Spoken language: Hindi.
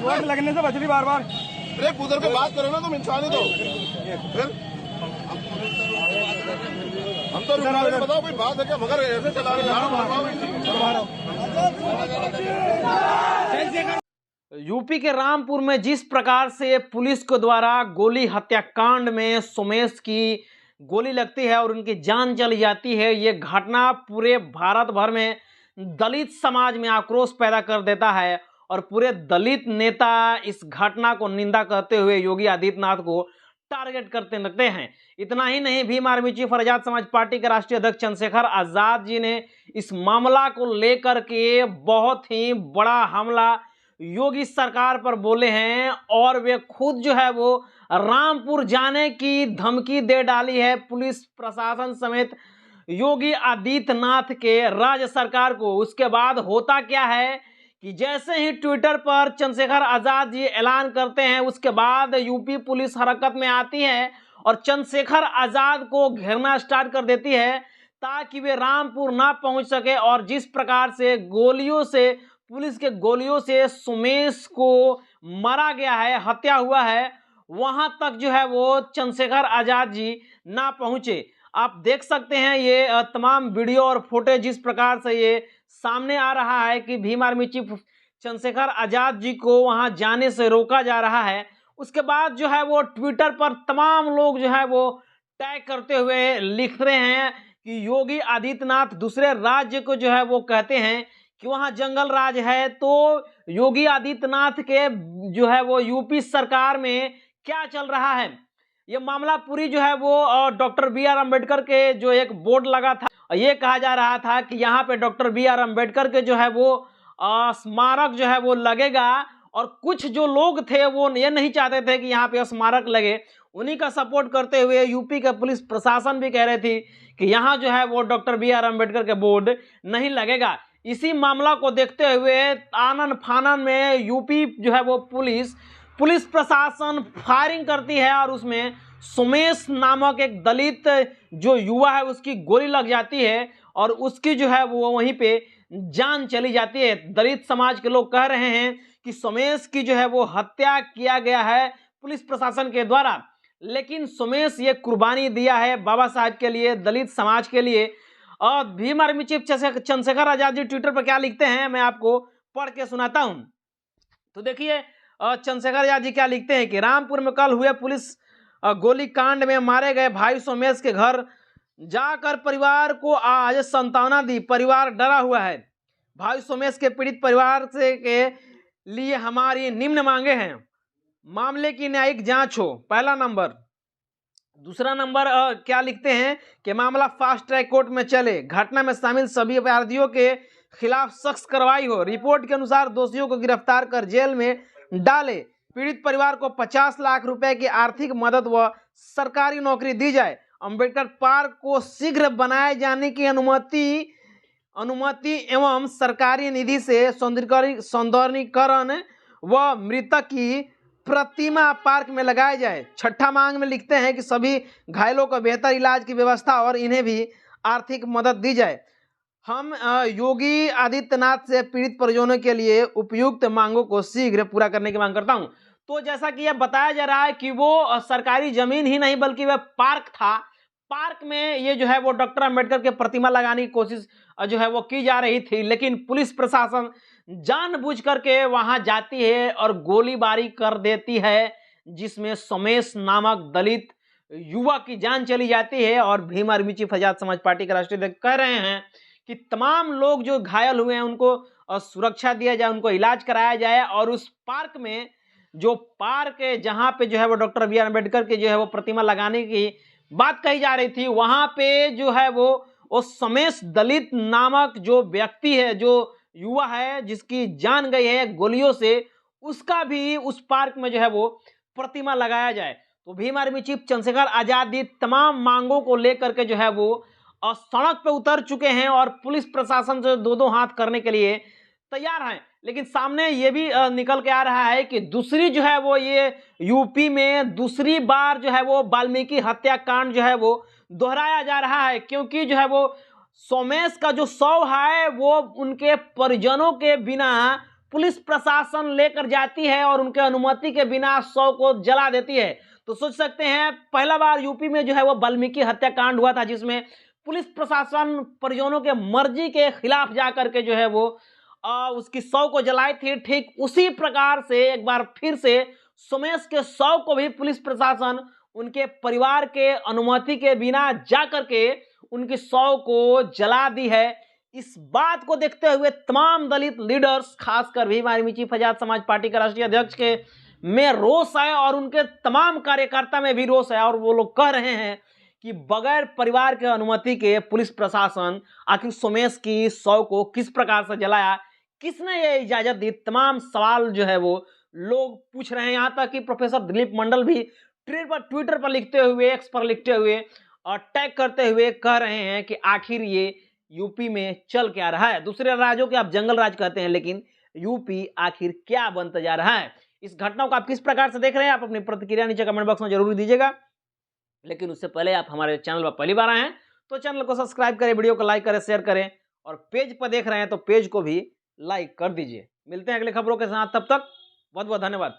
वोट लगने से बच रही बार बार। अरे बुजुर्ग पे बात करो ना तुम, इंसानी तो फिर हम तो बताओ कोई बात है क्या, मगर ऐसे चला रहे। यूपी के रामपुर में जिस प्रकार से पुलिस के द्वारा गोली हत्याकांड में सोमेश की गोली लगती है और उनकी जान चली जाती है, ये घटना पूरे भारत भर में दलित समाज में आक्रोश पैदा कर देता है और पूरे दलित नेता इस घटना को निंदा करते हुए योगी आदित्यनाथ को टारगेट करते लगते हैं। इतना ही नहीं, भीम आर्मी चीफ और आजाद समाज पार्टी के राष्ट्रीय अध्यक्ष चंद्रशेखर आजाद जी ने इस मामला को लेकर के बहुत ही बड़ा हमला योगी सरकार पर बोले हैं और वे खुद जो है वो रामपुर जाने की धमकी दे डाली है पुलिस प्रशासन समेत योगी आदित्यनाथ के राज्य सरकार को। उसके बाद होता क्या है कि जैसे ही ट्विटर पर चंद्रशेखर आजाद जी ऐलान करते हैं, उसके बाद यूपी पुलिस हरकत में आती है और चंद्रशेखर आजाद को घेरना स्टार्ट कर देती है ताकि वे रामपुर ना पहुंच सके। और जिस प्रकार से गोलियों से, पुलिस के गोलियों से सोमेश को मारा गया है, हत्या हुआ है, वहां तक जो है वो चंद्रशेखर आजाद जी ना पहुंचे। आप देख सकते हैं ये तमाम वीडियो और फुटेज जिस प्रकार से ये सामने आ रहा है कि भीम आर्मी चीफ चंद्रशेखर आजाद जी को वहां जाने से रोका जा रहा है। उसके बाद जो है वो ट्विटर पर तमाम लोग जो है वो टैग करते हुए लिख रहे हैं कि योगी आदित्यनाथ दूसरे राज्य को जो है वो कहते हैं कि वहां जंगल राज है, तो योगी आदित्यनाथ के जो है वो यूपी सरकार में क्या चल रहा है। ये मामला पूरी जो है वो डॉक्टर बी आर अम्बेडकर के जो एक बोर्ड लगा था, ये कहा जा रहा था कि यहाँ पे डॉक्टर बी आर अम्बेडकर के जो है वो स्मारक जो है वो लगेगा और कुछ जो लोग थे वो ये नहीं चाहते थे कि यहाँ पे स्मारक लगे। उन्हीं का सपोर्ट करते हुए यूपी का पुलिस प्रशासन भी कह रही थी कि यहाँ जो है वो डॉक्टर बी आर अम्बेडकर के बोर्ड नहीं लगेगा। इसी मामला को देखते हुए आनन फानन में यूपी जो है वो पुलिस प्रशासन फायरिंग करती है और उसमें सोमेश नामक एक दलित जो युवा है उसकी गोली लग जाती है और उसकी जो है वो वहीं पे जान चली जाती है। दलित समाज के लोग कह रहे हैं कि सोमेश की जो है वो हत्या किया गया है पुलिस प्रशासन के द्वारा, लेकिन सोमेश ये कुर्बानी दिया है बाबा साहब के लिए, दलित समाज के लिए। और Bhim army chief Chandrashekhar Azad ji Twitter पर क्या लिखते हैं मैं आपको पढ़ के सुनाता हूं। तो देखिए चंद्रशेखर आजाद जी क्या लिखते हैं कि रामपुर में कल हुए पुलिस गोलीकांड में मारे गए भाई सोमेश के घर जाकर परिवार को आज सांत्वना दी। परिवार डरा हुआ है। भाई सोमेश के पीड़ित परिवार से के लिए हमारी निम्न मांगे हैं। मामले की न्यायिक जांच हो, पहला नंबर। दूसरा नंबर क्या लिखते हैं कि मामला फास्ट ट्रैक कोर्ट में चले। घटना में शामिल सभी अपराधियों के खिलाफ सख्त कार्रवाई हो। रिपोर्ट के अनुसार दोषियों को गिरफ्तार कर जेल में डाले। पीड़ित परिवार को 50 लाख रुपए की आर्थिक मदद व सरकारी नौकरी दी जाए। अंबेडकर पार्क को शीघ्र बनाए जाने की अनुमति एवं सरकारी निधि से सौंदर्यीकरण व मृतक की प्रतिमा पार्क में लगाया जाए। छठा मांग में लिखते हैं कि सभी घायलों को बेहतर इलाज की व्यवस्था और इन्हें भी आर्थिक मदद दी जाए। हम योगी आदित्यनाथ से पीड़ित परिजनों के लिए उपयुक्त मांगों को शीघ्र पूरा करने की मांग करता हूं। तो जैसा कि यह बताया जा रहा है कि वो सरकारी जमीन ही नहीं बल्कि वह पार्क था। पार्क में ये जो है वो डॉक्टर अंबेडकर के प्रतिमा लगाने की कोशिश जो है वो की जा रही थी, लेकिन पुलिस प्रशासन जानबूझ करके वहां जाती है और गोलीबारी कर देती है, जिसमें सोमेश नामक दलित युवा की जान चली जाती है। और Bhim army chief Azad Samaj party के राष्ट्रीय अध्यक्ष कह रहे हैं कि तमाम लोग जो घायल हुए हैं उनको सुरक्षा दिया जाए, उनको इलाज कराया जाए। और उस पार्क में जो पार्क है जहां पे जो है वो डॉक्टर बी आर अम्बेडकर के जो है वो प्रतिमा लगाने की बात कही जा रही थी, वहां पे जो है वो सोमेश दलित नामक जो व्यक्ति है, जो युवा है जिसकी जान गई है गोलियों से, उसका भी उस पार्क में जो है वो प्रतिमा लगाया जाए। तो भीम आर्मी चीफ चंद्रशेखर आजाद जी तमाम मांगों को लेकर के जो है वो सड़क पे उतर चुके हैं और पुलिस प्रशासन से दो हाथ करने के लिए तैयार हैं। लेकिन सामने ये भी निकल के आ रहा है कि दूसरी जो है वो ये यूपी में दूसरी बार जो है वो वाल्मीकि हत्याकांड जो है वो दोहराया जा रहा है, क्योंकि जो है वो सोमेश का जो शव है वो उनके परिजनों के बिना पुलिस प्रशासन लेकर जाती है और उनके अनुमति के बिना शव को जला देती है। तो सोच सकते हैं, पहला बार यूपी में जो है वो वाल्मीकि हत्याकांड हुआ था, जिसमें पुलिस प्रशासन परिजनों के मर्जी के खिलाफ जाकर के जो है वो उसकी शव को जलाई थी। ठीक उसी प्रकार से एक बार फिर से सोमेश के शव को भी पुलिस प्रशासन उनके परिवार के अनुमति के बिना जाकर के उनकी शव को जला दी है। इस बात को देखते हुए तमाम दलित लीडर्स, खासकर Bhim army chief Azad Samaj party के राष्ट्रीय अध्यक्ष के में रोष है और उनके तमाम कार्यकर्ता में भी रोष है, और वो लोग कह रहे हैं कि बगैर परिवार के अनुमति के पुलिस प्रशासन आखिर सोमेश की शव को किस प्रकार से जलाया, किसने ये इजाजत दी। तमाम सवाल जो है वो लोग पूछ रहे हैं। यहाँ तक कि प्रोफेसर दिलीप मंडल भी ट्विटर पर लिखते हुए, एक्स पर लिखते हुए और टैग करते हुए कह रहे हैं कि आखिर ये यूपी में चल क्या रहा है। दूसरे राज्यों के आप जंगल राज कहते हैं, लेकिन यूपी आखिर क्या बनता जा रहा है। इस घटना को आप किस प्रकार से देख रहे हैं, आप अपनी प्रतिक्रिया नीचे कमेंट बॉक्स में जरूर दीजिएगा। लेकिन उससे पहले आप हमारे चैनल पर पहली बार आए हैं तो चैनल को सब्सक्राइब करें, वीडियो को लाइक करें, शेयर करें, और पेज पर देख रहे हैं तो पेज को भी लाइक कर दीजिए। मिलते हैं अगले खबरों के साथ, तब तक बहुत बहुत धन्यवाद।